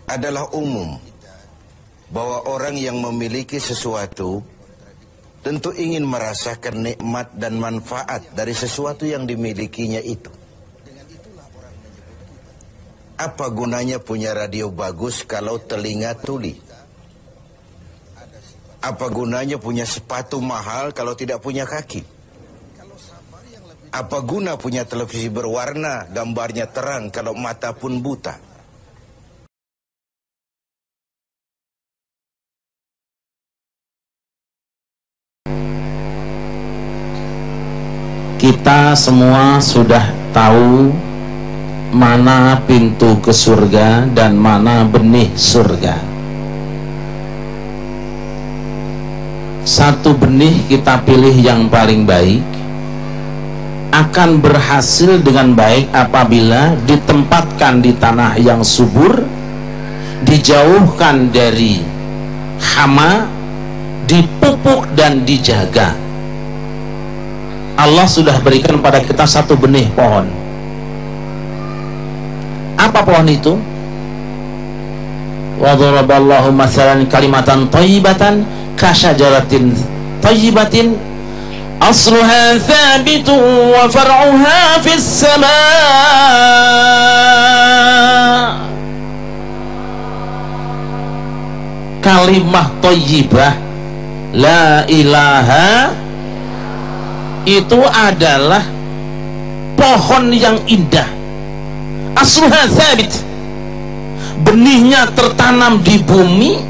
adalah umum bahwa orang yang memiliki sesuatu tentu ingin merasakan nikmat dan manfaat dari sesuatu yang dimilikinya itu. Apa gunanya punya radio bagus kalau telinga tuli? Apa gunanya punya sepatu mahal kalau tidak punya kaki? Apa guna punya televisi berwarna, gambarnya terang kalau mata pun buta? Kita semua sudah tahu mana pintu ke surga dan mana benih surga. Satu benih kita pilih yang paling baik, akan berhasil dengan baik apabila ditempatkan di tanah yang subur, dijauhkan dari hama, dipupuk dan dijaga. Allah sudah berikan pada kita satu benih pohon. Apa pohon itu? Wa dharaballahu mathalan kalimatan thayyibatan kasyajaratin thayyibatin asluha thabitun wa far'uha fis samaa. Kalimah thayyibah la ilaha itu adalah pohon yang indah. Asluha thabit, benihnya tertanam di bumi,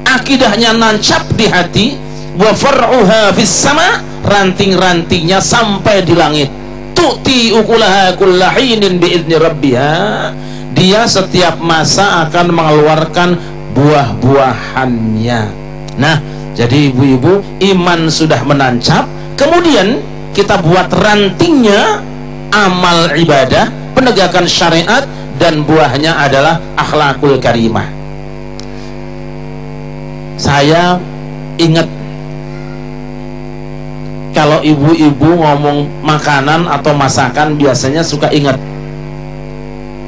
akidahnya nancap di hati. Wa far'uha fis sama, ranting-rantingnya sampai di langit. Tu'ti ukulaha kulla hinin bi'izni rabbiha, dia setiap masa akan mengeluarkan buah-buahannya. Nah, jadi ibu-ibu, iman sudah menancap, kemudian kita buat rantingnya amal ibadah, penegakan syariat, dan buahnya adalah akhlakul karimah. Saya ingat kalau ibu-ibu ngomong makanan atau masakan biasanya suka ingat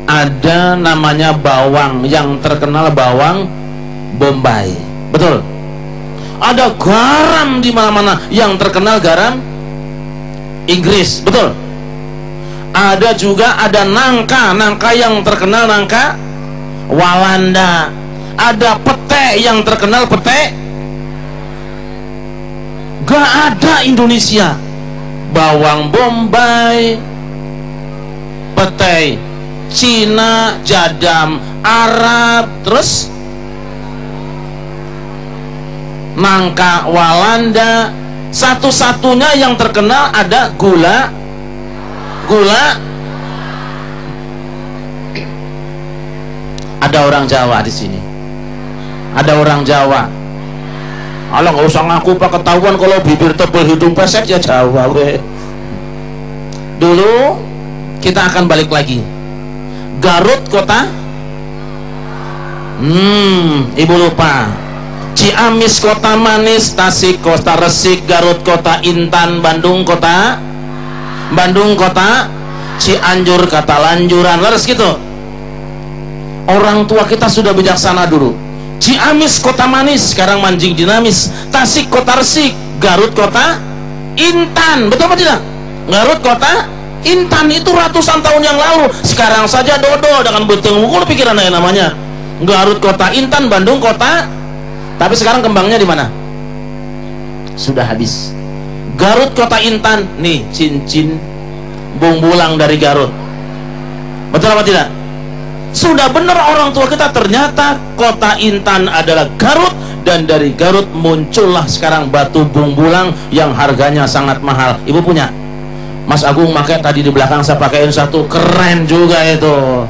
ada namanya bawang yang terkenal bawang Bombay, betul? Ada garam di mana-mana yang terkenal garam Inggris, betul? Ada juga ada nangka yang terkenal nangka Walanda. Ada pete yang terkenal pete. Gak ada Indonesia. Bawang Bombay, pete Cina, jadam Arab, terus nangka Walanda. Satu-satunya yang terkenal ada gula. Ada orang Jawa di sini. Ada orang Jawa. Alah, nggak usah ngaku pak, ketahuan kalau bibir tebal hidung pesek ya Jawa we. Dulu kita akan balik lagi. Garut kota. Ibu lupa. Ciamis kota manis, Tasik kota resik, Garut kota intan, Bandung kota Cianjur kata lanjuran, laras gitu. Orang tua kita sudah bijaksana dulu. Ciamis kota manis, sekarang manjing dinamis. Tasik kota resik, Garut kota intan, betul apa tidak? Garut kota intan itu ratusan tahun yang lalu. Sekarang saja dodol dengan beteng mukul pikiran saya namanya. Garut kota intan, Bandung kota. Tapi sekarang kembangnya di mana? Sudah habis. Garut kota intan, nih cincin bung bulang dari Garut. Betul apa tidak? Sudah benar orang tua kita, ternyata kota intan adalah Garut, dan dari Garut muncullah sekarang batu bung bulang yang harganya sangat mahal. Ibu punya? Mas Agung pakai tadi di belakang, saya pakaiin satu, keren juga itu.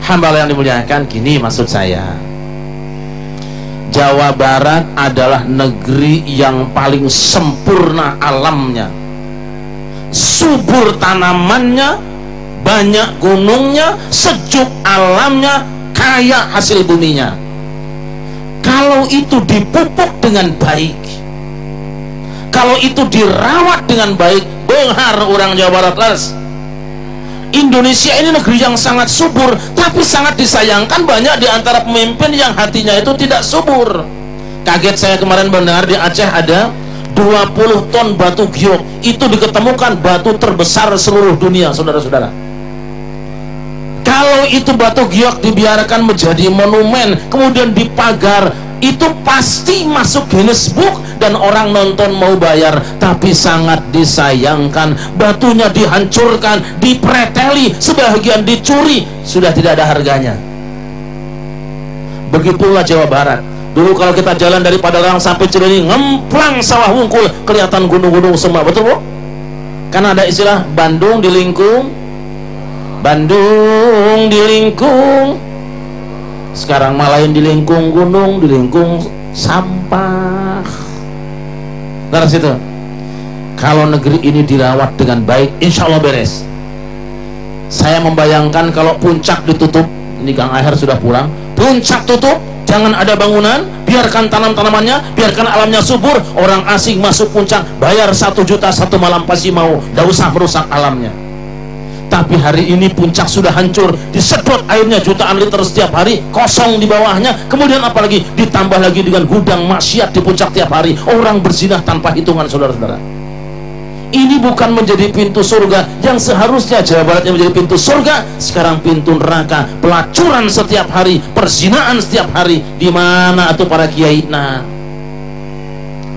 Hamba yang dimuliakan, gini maksud saya. Jawa Barat adalah negeri yang paling sempurna alamnya, subur tanamannya, banyak gunungnya, sejuk alamnya, kaya hasil buminya. Kalau itu dipupuk dengan baik, kalau itu dirawat dengan baik, benghar orang Jawa Barat, las. Indonesia ini negeri yang sangat subur, tapi sangat disayangkan banyak di antara pemimpin yang hatinya itu tidak subur. Kaget saya kemarin mendengar di Aceh ada 20 ton batu giok, itu diketemukan batu terbesar seluruh dunia, saudara-saudara. Kalau itu batu giok dibiarkan menjadi monumen, kemudian dipagar, itu pasti masuk Guinness Book dan orang nonton mau bayar. Tapi sangat disayangkan, batunya dihancurkan, dipreteli, sebagian dicuri, sudah tidak ada harganya. Begitulah Jawa Barat. Dulu kalau kita jalan dari Padalarang sampai Cileunyi, ngemplang sawah wungkul, kelihatan gunung-gunung semua, betul Bu? Karena ada istilah Bandung dilingkung, Bandung dilingkung. Sekarang malah yang dilingkung gunung, dilingkung sampah. Nah, situ. Kalau negeri ini dirawat dengan baik, insya Allah beres. Saya membayangkan kalau puncak ditutup, ini Kang Aher sudah pulang, puncak tutup, jangan ada bangunan, biarkan tanam-tanamannya, biarkan alamnya subur. Orang asing masuk puncak, bayar 1 juta 1 malam pasti mau, tidak usah merusak alamnya. Tapi hari ini puncak sudah hancur, disedot airnya jutaan liter setiap hari, kosong di bawahnya. Kemudian apalagi ditambah lagi dengan gudang maksiat di puncak tiap hari, orang berzinah tanpa hitungan, saudara-saudara. Ini bukan menjadi pintu surga yang seharusnya Jawa Barat yang menjadi pintu surga, sekarang pintu neraka, pelacuran setiap hari, perzinahan setiap hari. Di mana atau para kiai? Nah,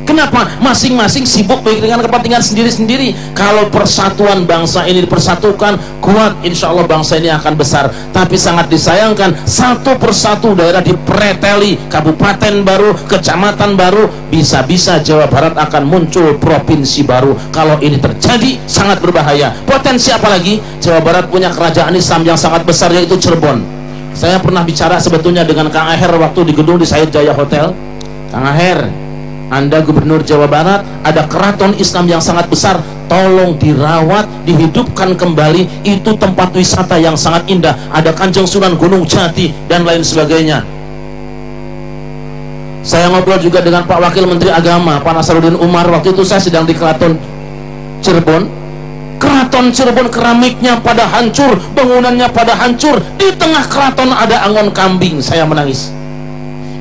kenapa masing-masing sibuk dengan kepentingan sendiri-sendiri? Kalau persatuan bangsa ini dipersatukan, kuat, insya Allah bangsa ini akan besar. Tapi sangat disayangkan, satu persatu daerah dipreteli, kabupaten baru, kecamatan baru, bisa-bisa Jawa Barat akan muncul provinsi baru. Kalau ini terjadi, sangat berbahaya. Potensi apa lagi? Jawa Barat punya kerajaan Islam yang sangat besar, yaitu Cirebon. Saya pernah bicara sebetulnya dengan Kang Aher waktu di gedung di Said Jaya Hotel. Kang Aher, Anda gubernur Jawa Barat, ada keraton Islam yang sangat besar, tolong dirawat, dihidupkan kembali. Itu tempat wisata yang sangat indah, ada Kanjeng Sunan Gunung Jati dan lain sebagainya. Saya ngobrol juga dengan Pak Wakil Menteri Agama, Pak Nasaruddin Umar. Waktu itu saya sedang di Keraton Cirebon. Keraton Cirebon keramiknya pada hancur, bangunannya pada hancur, di tengah keraton ada angon kambing. Saya menangis.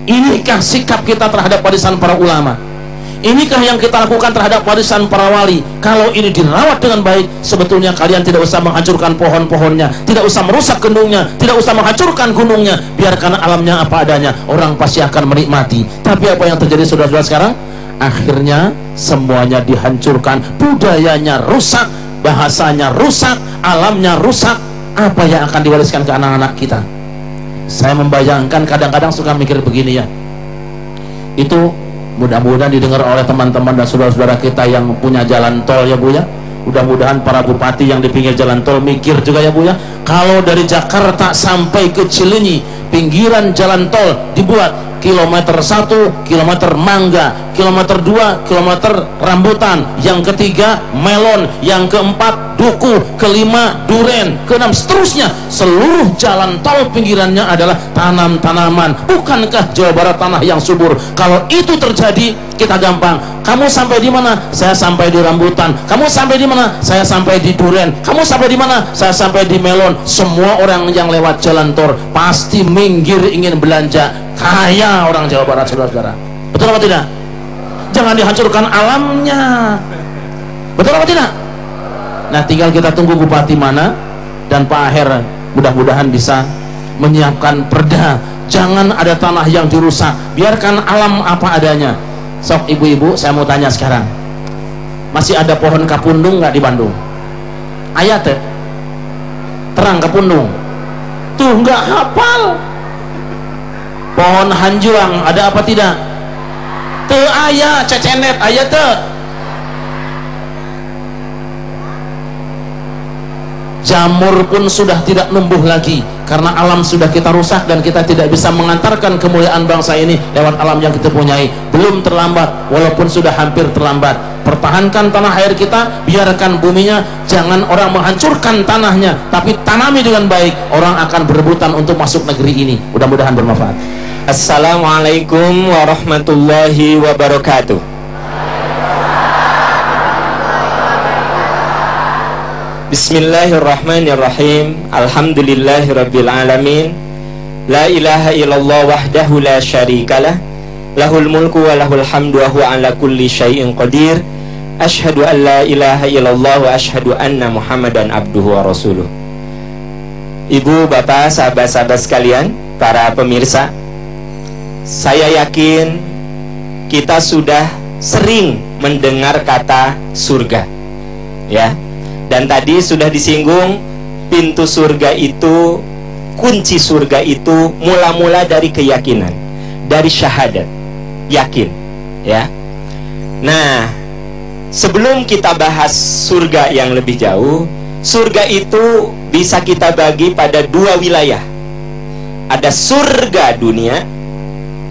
Inikah sikap kita terhadap warisan para ulama? Inikah yang kita lakukan terhadap warisan para wali? Kalau ini dirawat dengan baik, sebetulnya kalian tidak usah menghancurkan pohon-pohonnya, tidak usah merusak gendungnya, tidak usah menghancurkan gunungnya. Biarkan alamnya apa adanya, orang pasti akan menikmati. Tapi apa yang terjadi saudara-saudara sekarang? Akhirnya semuanya dihancurkan, budayanya rusak, bahasanya rusak, alamnya rusak. Apa yang akan diwariskan ke anak-anak kita? Saya membayangkan, kadang-kadang suka mikir begini ya, itu mudah-mudahan didengar oleh teman-teman dan saudara-saudara kita yang punya jalan tol ya Bu ya. Mudah-mudahan para bupati yang di pinggir jalan tol mikir juga ya Bu ya. Kalau dari Jakarta sampai ke Cileunyi, pinggiran jalan tol dibuat kilometer 1, kilometer mangga, kilometer 2, kilometer rambutan, yang ketiga melon, yang keempat duku, kelima duren, keenam seterusnya. Seluruh jalan tol pinggirannya adalah tanam-tanaman. Bukankah Jawa Barat tanah yang subur? Kalau itu terjadi, kita gampang. Kamu sampai di mana? Saya sampai di rambutan. Kamu sampai di mana? Saya sampai di duren. Kamu sampai di mana? Saya sampai di melon. Semua orang yang lewat jalan tol pasti minggir ingin belanja. Kaya orang Jawa Barat, saudara-saudara. Betul apa tidak? Jangan dihancurkan alamnya. Betul apa tidak? Nah, tinggal kita tunggu bupati mana dan Pak Aher mudah-mudahan bisa menyiapkan perda. Jangan ada tanah yang dirusak, biarkan alam apa adanya. Sok ibu-ibu, saya mau tanya sekarang, masih ada pohon kapundung nggak di Bandung? Ayat ya? Terang kapundung tuh nggak hafal. Pohon hanjuang ada apa tidak? Teu aya, cecenet aya teu. Jamur pun sudah tidak numbuh lagi karena alam sudah kita rusak dan kita tidak bisa mengantarkan kemuliaan bangsa ini lewat alam yang kita punyai. Belum terlambat, walaupun sudah hampir terlambat. Pertahankan tanah air kita, biarkan buminya, jangan orang menghancurkan tanahnya, tapi tanami dengan baik. Orang akan berebutan untuk masuk negeri ini. Mudah-mudahan bermanfaat. Assalamualaikum warahmatullahi wabarakatuh. Bismillahirrahmanirrahim. Alhamdulillahirabbil alamin. La ilaha illallah wahdahu la syarikalah. Lahul mulku wa lahul hamdu wa huwa ala kulli syai'in qadir. Asyhadu an la ilaha illallah wa asyhadu anna Muhammadan abduhu wa rasuluh. Ibu, bapak, sahabat-sahabat sekalian, para pemirsa, saya yakin kita sudah sering mendengar kata surga, ya. Dan tadi sudah disinggung, pintu surga itu, kunci surga itu mula-mula dari keyakinan, dari syahadat, yakin, ya. Nah, sebelum kita bahas surga yang lebih jauh, surga itu bisa kita bagi pada dua wilayah. Ada surga dunia,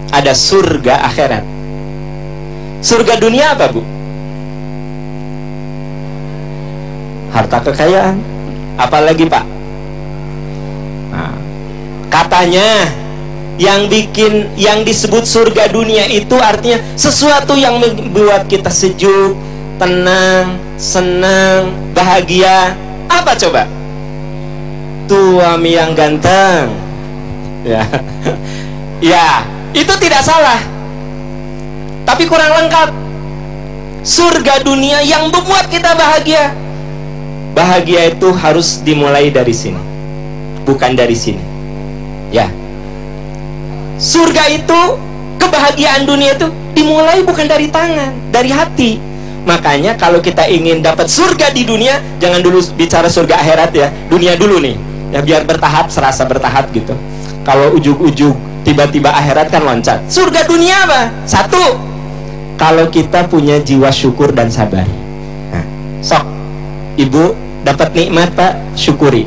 ada surga akhirat. Surga dunia apa, Bu? Harta kekayaan. Apalagi, Pak? Nah, katanya yang disebut surga dunia itu artinya sesuatu yang membuat kita sejuk, tenang, senang, bahagia. Apa coba? Suami yang ganteng. Ya. Ya, itu tidak salah. Tapi kurang lengkap. Surga dunia yang membuat kita bahagia. Bahagia itu harus dimulai dari sini, bukan dari sini. Ya. Surga itu, kebahagiaan dunia itu dimulai bukan dari tangan, dari hati. Makanya kalau kita ingin dapat surga di dunia, jangan dulu bicara surga akhirat ya, dunia dulu nih. Ya biar bertahap, serasa bertahap gitu. Kalau ujug-ujug tiba-tiba akhirat kan loncat. Surga dunia apa? Satu, kalau kita punya jiwa syukur dan sabar. Nah, sok, ibu dapat nikmat, Pak, syukuri.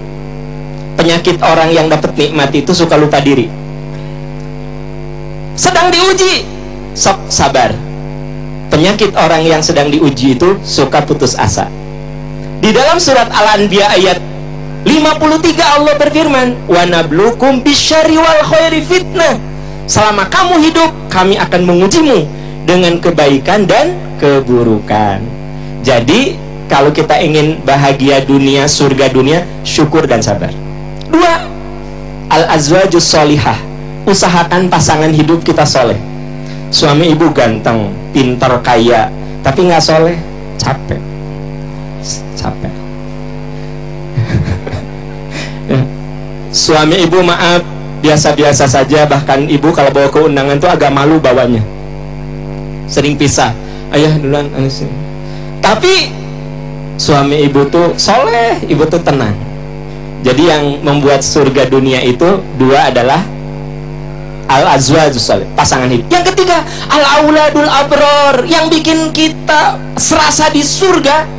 Penyakit orang yang dapat nikmat itu suka lupa diri. Sedang diuji, sok sabar. Penyakit orang yang sedang diuji itu suka putus asa. Di dalam surat Al-Anbiya ayat 53 Allah berfirman, "Wa nabluukum bisyarri wal khairi fitnah." Selama kamu hidup, kami akan mengujimu dengan kebaikan dan keburukan. Jadi, kalau kita ingin bahagia dunia, surga dunia, syukur dan sabar. Dua, al-azwajus sholihah. Usahakan pasangan hidup kita soleh. Suami ibu ganteng, pintar, kaya, tapi nggak soleh, capek. Capek. Suami ibu maaf, biasa-biasa saja. Bahkan ibu kalau bawa ke undangan tuh agak malu bawanya. Sering pisah. Ayah duluan, anis. Tapi suami ibu tuh soleh, ibu tuh tenang. Jadi yang membuat surga dunia itu dua adalah al-azwajus sholih, pasangan hidup. Yang ketiga, al-auladul abror, yang bikin kita serasa di surga,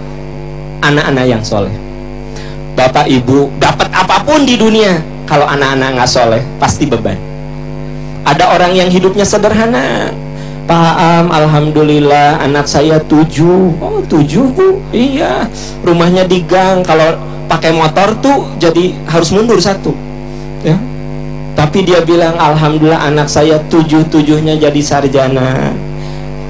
anak-anak yang soleh. Bapak ibu dapat apapun di dunia, kalau anak-anak nggak soleh pasti beban. Ada orang yang hidupnya sederhana. Pak Am, alhamdulillah anak saya 7. Oh 7 Bu? Iya. Rumahnya di gang, kalau pakai motor tuh jadi harus mundur 1. Ya. Tapi dia bilang, alhamdulillah anak saya 7-7-nya jadi sarjana,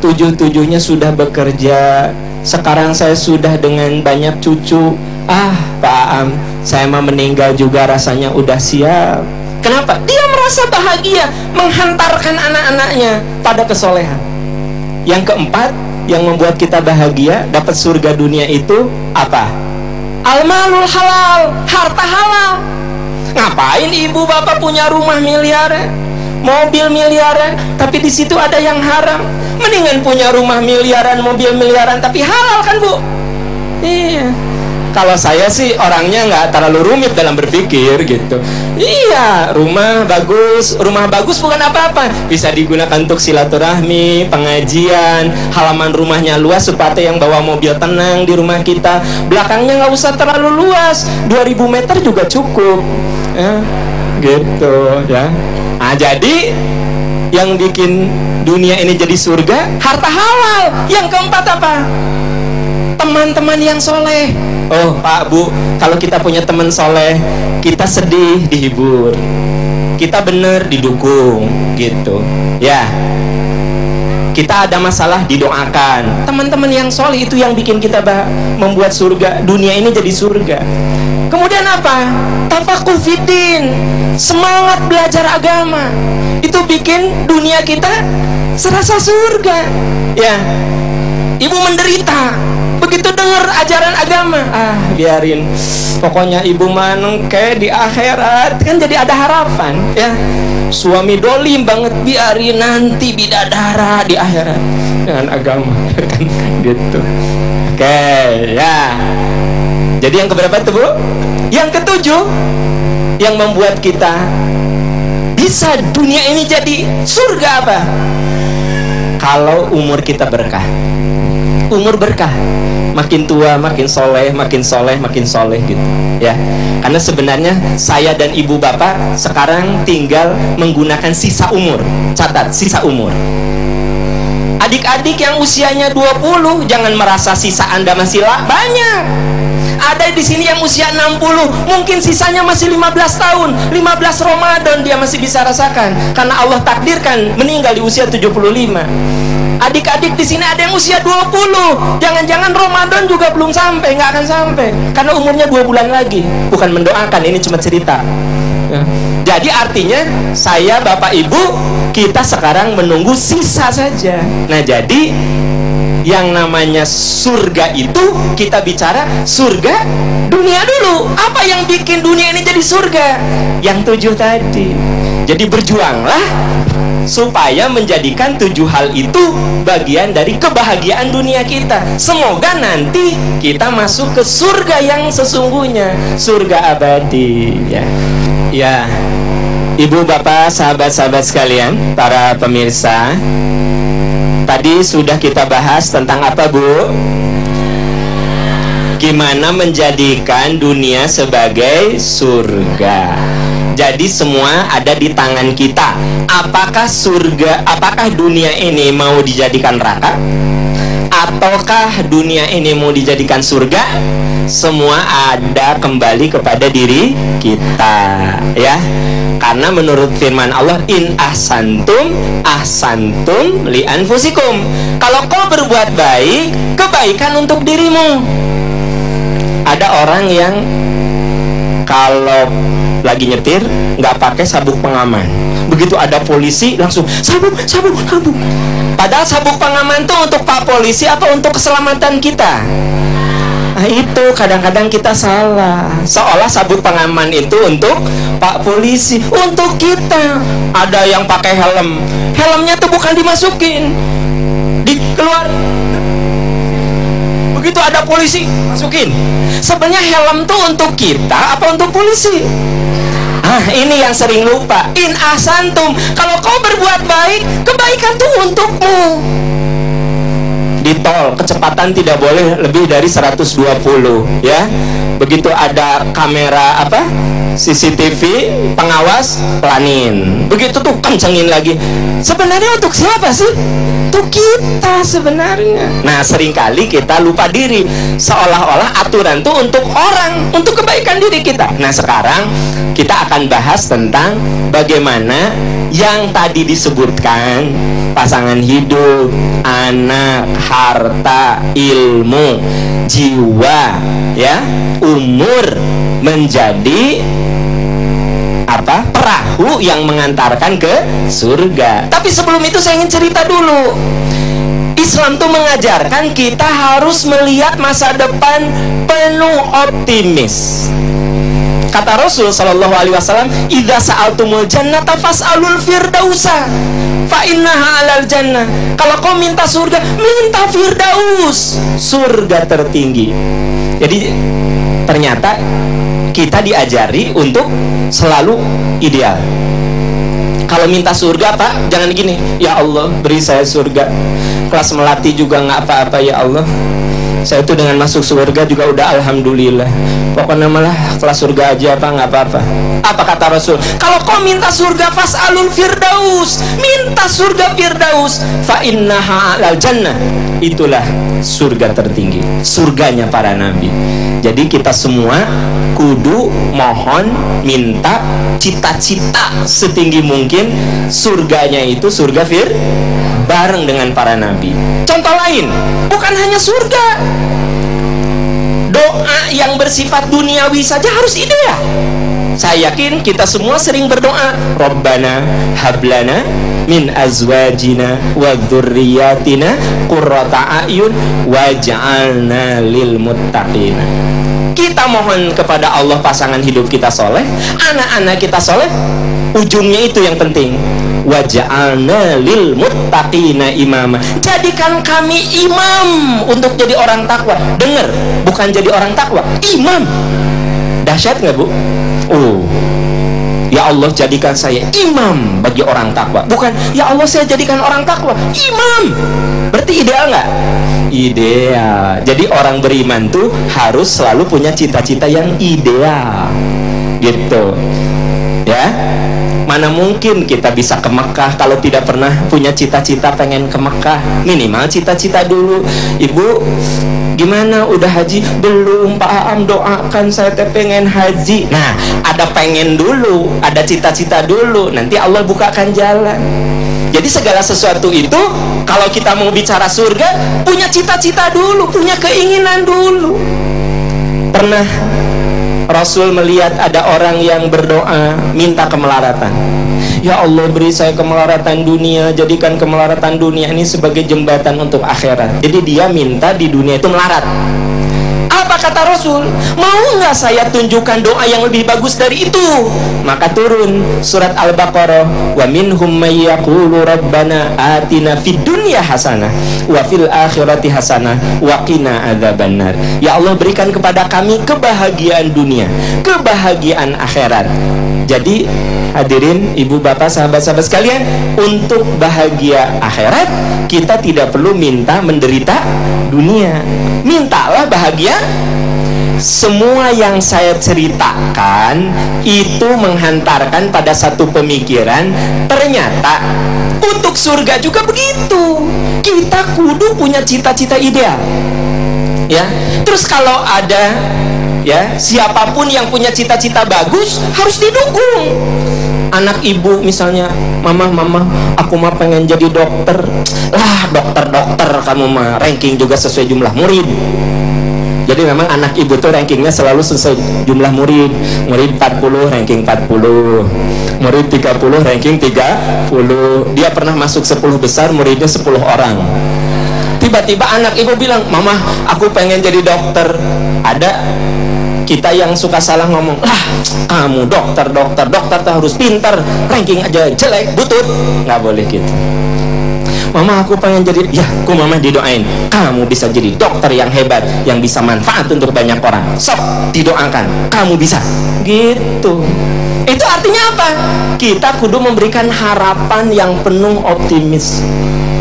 7-7-nya sudah bekerja. Sekarang saya sudah dengan banyak cucu. Ah Pak Am, saya mah meninggal juga rasanya udah siap. Kenapa? Dia merasa bahagia menghantarkan anak-anaknya pada kesolehan. Yang keempat, yang membuat kita bahagia dapat surga dunia itu apa? Al-malul halal, harta halal. Ngapain ibu bapak punya rumah miliaran, mobil miliaran, tapi di situ ada yang haram? Mendingan punya rumah miliaran, mobil miliaran, tapi halal kan Bu? Iya. Kalau saya sih orangnya nggak terlalu rumit dalam berpikir gitu. Iya, rumah bagus bukan apa-apa. Bisa digunakan untuk silaturahmi, pengajian, halaman rumahnya luas supaya yang bawa mobil tenang di rumah kita. Belakangnya nggak usah terlalu luas, 2000 meter juga cukup. Ya, gitu ya. Nah, jadi yang bikin dunia ini jadi surga, harta halal. Yang keempat apa? Teman-teman yang soleh. Oh Pak Bu, kalau kita punya teman soleh, kita sedih dihibur, kita bener didukung, gitu. Ya. kita ada masalah, didoakan. Teman-teman yang soleh itu yang bikin kita membuat surga, dunia ini jadi surga. Kemudian apa? Tafaqquh fiddin, semangat belajar agama. Itu bikin dunia kita serasa surga. Ya, ibu menderita begitu dengar ajaran agama, biarin, pokoknya ibu manengke di akhirat, kan jadi ada harapan. Ya, suami dolim banget, biarin nanti bidadara di akhirat dengan agama. Kan gitu. Oke, ya. Jadi yang keberapa itu, Bu? Yang ketujuh, yang membuat kita bisa dunia ini jadi surga apa? Kalau umur kita berkah. Umur berkah, makin tua makin soleh, makin soleh, makin soleh gitu ya. Karena sebenarnya saya dan ibu bapak sekarang tinggal menggunakan sisa umur. Catat, sisa umur. Adik-adik yang usianya 20, jangan merasa sisa Anda masih banyak. Ada di sini yang usia 60, mungkin sisanya masih 15 tahun, 15 Ramadan dia masih bisa rasakan, karena Allah takdirkan meninggal di usia 75. Adik-adik di sini ada yang usia 20, jangan-jangan Ramadan juga belum sampai, nggak akan sampai, karena umurnya 2 bulan lagi. Bukan mendoakan, ini cuma cerita. Ya. Jadi artinya saya, bapak, ibu, kita sekarang menunggu sisa saja. Nah, jadi yang namanya surga itu kita bicara surga dunia dulu. Apa yang bikin dunia ini jadi surga? Yang 7 tadi. Jadi berjuanglah supaya menjadikan 7 hal itu bagian dari kebahagiaan dunia kita. Semoga nanti kita masuk ke surga yang sesungguhnya, surga abadi. Ya, ya. Ibu, bapak, sahabat-sahabat sekalian, para pemirsa, tadi sudah kita bahas tentang apa, Bu? Gimana menjadikan dunia sebagai surga. Jadi semua ada di tangan kita. Apakah surga, apakah dunia ini mau dijadikan neraka, ataukah dunia ini mau dijadikan surga? Semua ada kembali kepada diri kita, ya. Karena menurut firman Allah, in ahsantum ahsantum li anfusikum. Kalau kau berbuat baik, kebaikan untuk dirimu. Ada orang yang kalau lagi nyetir nggak pakai sabuk pengaman, begitu ada polisi langsung sabuk. Padahal sabuk pengaman itu untuk Pak Polisi atau untuk keselamatan kita? Nah, itu kadang-kadang kita salah, seolah sabuk pengaman itu untuk Pak Polisi, untuk kita. Ada yang pakai helm, helmnya tuh bukan dimasukin, dikeluarin. Begitu ada polisi, masukin. Sebenarnya helm tuh untuk kita apa untuk polisi? Ini yang sering lupa. In ahsantum, kalau kau berbuat baik, kebaikan tuh untukmu. Di tol kecepatan tidak boleh lebih dari 120, ya. Begitu ada kamera CCTV pengawas, pelanin. Begitu tuh kencengin lagi. Sebenarnya untuk siapa sih? Untuk kita sebenarnya. Nah, seringkali kita lupa diri, seolah-olah aturan tuh untuk orang, untuk kebaikan diri kita. Nah, sekarang kita akan bahas tentang bagaimana yang tadi disebutkan, pasangan hidup, anak, harta, ilmu, jiwa, ya, umur menjadi perahu yang mengantarkan ke surga. Tapi sebelum itu saya ingin cerita dulu. Islam tuh mengajarkan kita harus melihat masa depan penuh optimis. Kata Rasul sallallahu alaihi wasallam, "Idza sa'altumul jannata fas'alul firdausa, fa innaha 'alal jannah." Kalau kau minta surga, minta firdaus, surga tertinggi. Jadi ternyata kita diajari untuk selalu ideal. Kalau minta surga, Pak, jangan gini, ya Allah beri saya surga. Kelas melati juga nggak apa-apa, ya Allah. Saya itu dengan masuk surga juga udah alhamdulillah. Pokoknya malah kelas surga aja, Pak, nggak apa-apa. Apa kata Rasul? Kalau kau minta surga, fas'alul firdaus, minta surga firdaus, fa innaha 'alal jannah. Itulah surga tertinggi, surganya para nabi. Jadi kita semua kudu mohon, minta, cita-cita setinggi mungkin surganya itu surga bareng dengan para nabi. Contoh lain, bukan hanya surga, doa yang bersifat duniawi saja harus ideal. Saya yakin kita semua sering berdoa, Rabbana hablana min azwajina wa dzurriyyatina qurrata a'yun waj'alna lil muttaqina. Kita mohon kepada Allah pasangan hidup kita soleh, anak-anak kita soleh. Ujungnya itu yang penting, waj'alna lil muttaqina imama. Jadikan kami imam untuk jadi orang takwa. Dengar, bukan jadi orang takwa, imam. Dahsyat nggak, Bu? Oh, ya Allah jadikan saya imam bagi orang takwa. Bukan, ya Allah saya jadikan orang takwa imam. Berarti ideal nggak? Ideal. Jadi orang beriman tuh harus selalu punya cita-cita yang ideal, gitu. Ya, mana mungkin kita bisa ke Mekah kalau tidak pernah punya cita-cita pengen ke Mekah. Minimal cita-cita dulu. Ibu, gimana udah haji? Belum, Pak Aam doakan saya pengen haji. Nah, ada pengen dulu, ada cita-cita dulu, nanti Allah bukakan jalan. Jadi segala sesuatu itu kalau kita mau bicara surga, punya cita-cita dulu, punya keinginan dulu. Pernah Rasul melihat ada orang yang berdoa minta kemelaratan. Ya Allah, beri saya kemelaratan dunia, jadikan kemelaratan dunia ini sebagai jembatan untuk akhirat. Jadi dia minta di dunia itu melarat. Apa kata Rasul? Mau nggak saya tunjukkan doa yang lebih bagus dari itu? Maka turun surat Al-Baqarah, wa minhum may yaqulu rabbana atina fid dunya hasanah wa fil akhirati hasanah wa qina adzabannar. Ya Allah, berikan kepada kami kebahagiaan dunia, kebahagiaan akhirat. Jadi hadirin, ibu bapak, sahabat-sahabat sekalian, untuk bahagia akhirat kita tidak perlu minta menderita dunia. Mintalah bahagia. Semua yang saya ceritakan itu menghantarkan pada satu pemikiran, ternyata untuk surga juga begitu. Kita kudu punya cita-cita ideal. Ya, terus kalau ada ya siapapun yang punya cita-cita bagus harus didukung. Anak ibu misalnya, mama aku mah pengen jadi dokter. Lah, dokter kamu mah ranking juga sesuai jumlah murid. Jadi memang anak ibu tuh rankingnya selalu sesuai jumlah murid. Murid 40 ranking 40, murid 30 ranking 30. Dia pernah masuk 10 besar, muridnya 10 orang. Tiba-tiba anak ibu bilang, mama aku pengen jadi dokter. Ada kita yang suka salah ngomong, lah kamu dokter tuh harus pintar, ranking aja jelek, butut. Nggak boleh gitu. Mama aku pengen jadi, ya aku mama didoain kamu bisa jadi dokter yang hebat, yang bisa manfaat untuk banyak orang. Sok didoakan kamu bisa, gitu. Itu artinya apa? Kita kudu memberikan harapan yang penuh optimis,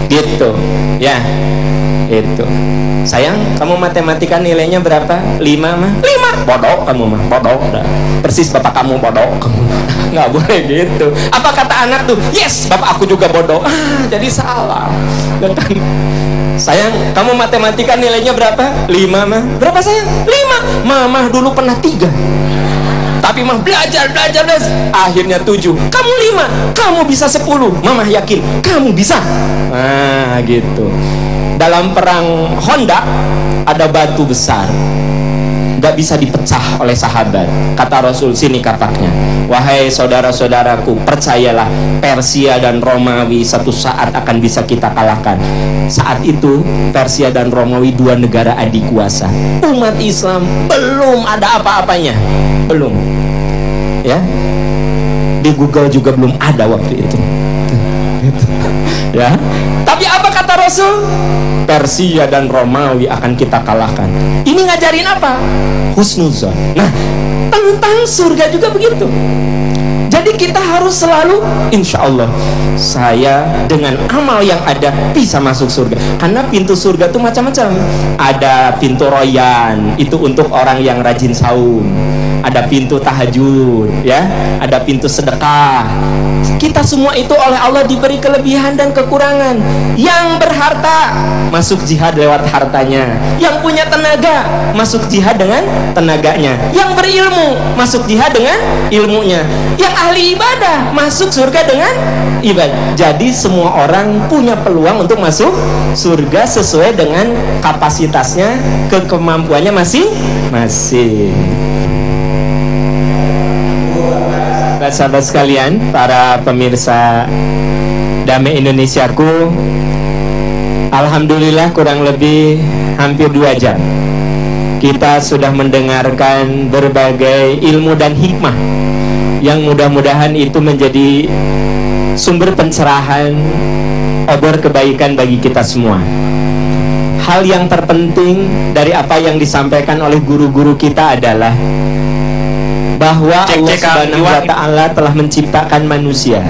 gitu ya. Itu sayang, kamu matematika nilainya berapa? 5 mah? 5? Bodoh kamu mah, bodoh. Persis bapak kamu bodoh. Nggak boleh gitu. Apa kata anak tuh? Yes, bapak aku juga bodoh. Jadi salah. Sayang, kamu matematika nilainya berapa? 5 mah? Berapa sayang? 5. Mama dulu pernah 3. Tapi mah belajar. Akhirnya 7. Kamu 5. Kamu bisa 10. Mama yakin kamu bisa. Nah, gitu. Dalam perang Honda ada batu besar, gak bisa dipecah oleh sahabat. Kata Rasul, sini kapaknya. Wahai saudara-saudaraku, percayalah, Persia dan Romawi satu saat akan bisa kita kalahkan. Saat itu Persia dan Romawi 2 negara adik kuasa. Umat Islam belum ada apa-apanya, belum. Ya, di Google juga belum ada waktu itu. Ya, tapi apa kata Rasul? Persia dan Romawi akan kita kalahkan. Ini ngajarin apa? Husnuzon. Nah, tentang surga juga begitu. Jadi kita harus selalu, insya Allah saya dengan amal yang ada bisa masuk surga. Karena pintu surga itu macam-macam. Ada pintu royan, itu untuk orang yang rajin saum. ada pintu tahajud, ya, ada pintu sedekah. Kita semua itu oleh Allah diberi kelebihan dan kekurangan. Yang berharta masuk jihad lewat hartanya, yang punya tenaga masuk jihad dengan tenaganya, yang berilmu masuk jihad dengan ilmunya, yang ahli ibadah masuk surga dengan ibadah. Jadi semua orang punya peluang untuk masuk surga sesuai dengan kapasitasnya, kemampuannya masing-masing. Sahabat sekalian, para pemirsa Damai Indonesiaku, alhamdulillah kurang lebih hampir 2 jam kita sudah mendengarkan berbagai ilmu dan hikmah yang mudah-mudahan itu menjadi sumber pencerahan, obor kebaikan bagi kita semua. Hal yang terpenting dari apa yang disampaikan oleh guru-guru kita adalah bahwa Allah Subhanahu wa Ta'ala telah menciptakan manusia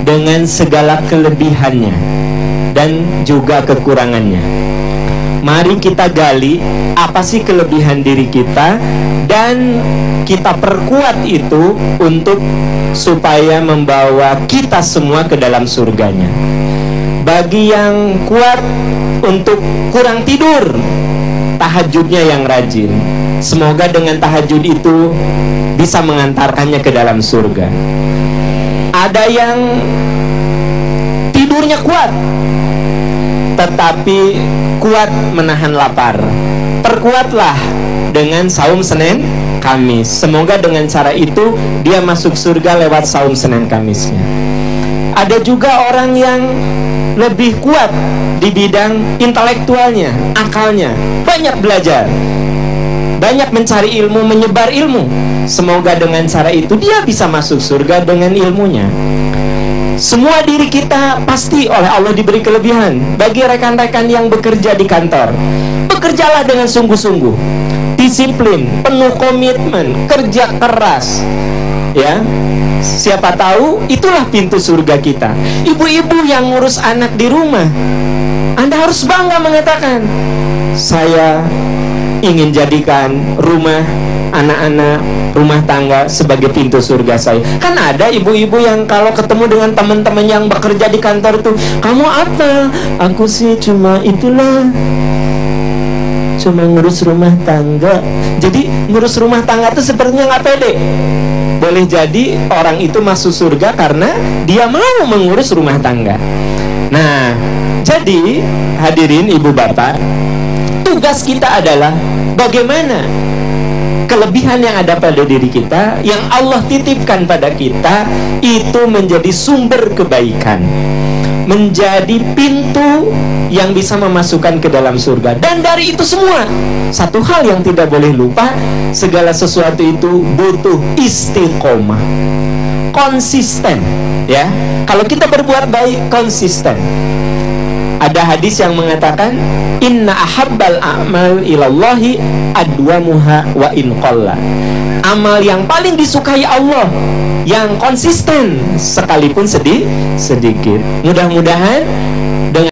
dengan segala kelebihannya dan juga kekurangannya. Mari kita gali apa sih kelebihan diri kita dan kita perkuat itu untuk supaya membawa kita semua ke dalam surganya. Bagi yang kuat untuk kurang tidur, tahajudnya yang rajin. Semoga dengan tahajud itu bisa mengantarkannya ke dalam surga. Ada yang tidurnya kuat tetapi kuat menahan lapar. Perkuatlah dengan saum Senin Kamis. Semoga dengan cara itu dia masuk surga lewat saum Senin Kamisnya. Ada juga orang yang lebih kuat di bidang intelektualnya, akalnya, banyak belajar, banyak mencari ilmu, menyebar ilmu. Semoga dengan cara itu dia bisa masuk surga dengan ilmunya. Semua diri kita pasti oleh Allah diberi kelebihan. Bagi rekan-rekan yang bekerja di kantor, bekerjalah dengan sungguh-sungguh, disiplin, penuh komitmen, kerja keras, ya. Siapa tahu itulah pintu surga kita. Ibu-ibu yang ngurus anak di rumah, Anda harus bangga mengatakan, saya ingin jadikan rumah anak-anak, rumah tangga sebagai pintu surga saya. Kan ada ibu-ibu yang kalau ketemu dengan teman-teman yang bekerja di kantor tuh, kamu apa? Aku sih cuma itulah, cuma ngurus rumah tangga. Jadi ngurus rumah tangga tuh sepertinya nggak pede. Boleh jadi orang itu masuk surga karena dia mau mengurus rumah tangga. Nah, jadi hadirin ibu bapak, tugas kita adalah bagaimana kelebihan yang ada pada diri kita, yang Allah titipkan pada kita, itu menjadi sumber kebaikan, menjadi pintu yang bisa memasukkan ke dalam surga. Dan dari itu semua, satu hal yang tidak boleh lupa, segala sesuatu itu butuh istiqomah, konsisten, ya. Kalau kita berbuat baik, konsisten. Ada hadis yang mengatakan, inna ahabbal a'mal ilallahi adwamuha wa in qalla. Amal yang paling disukai Allah yang konsisten sekalipun sedikit. Mudah-mudahan dengan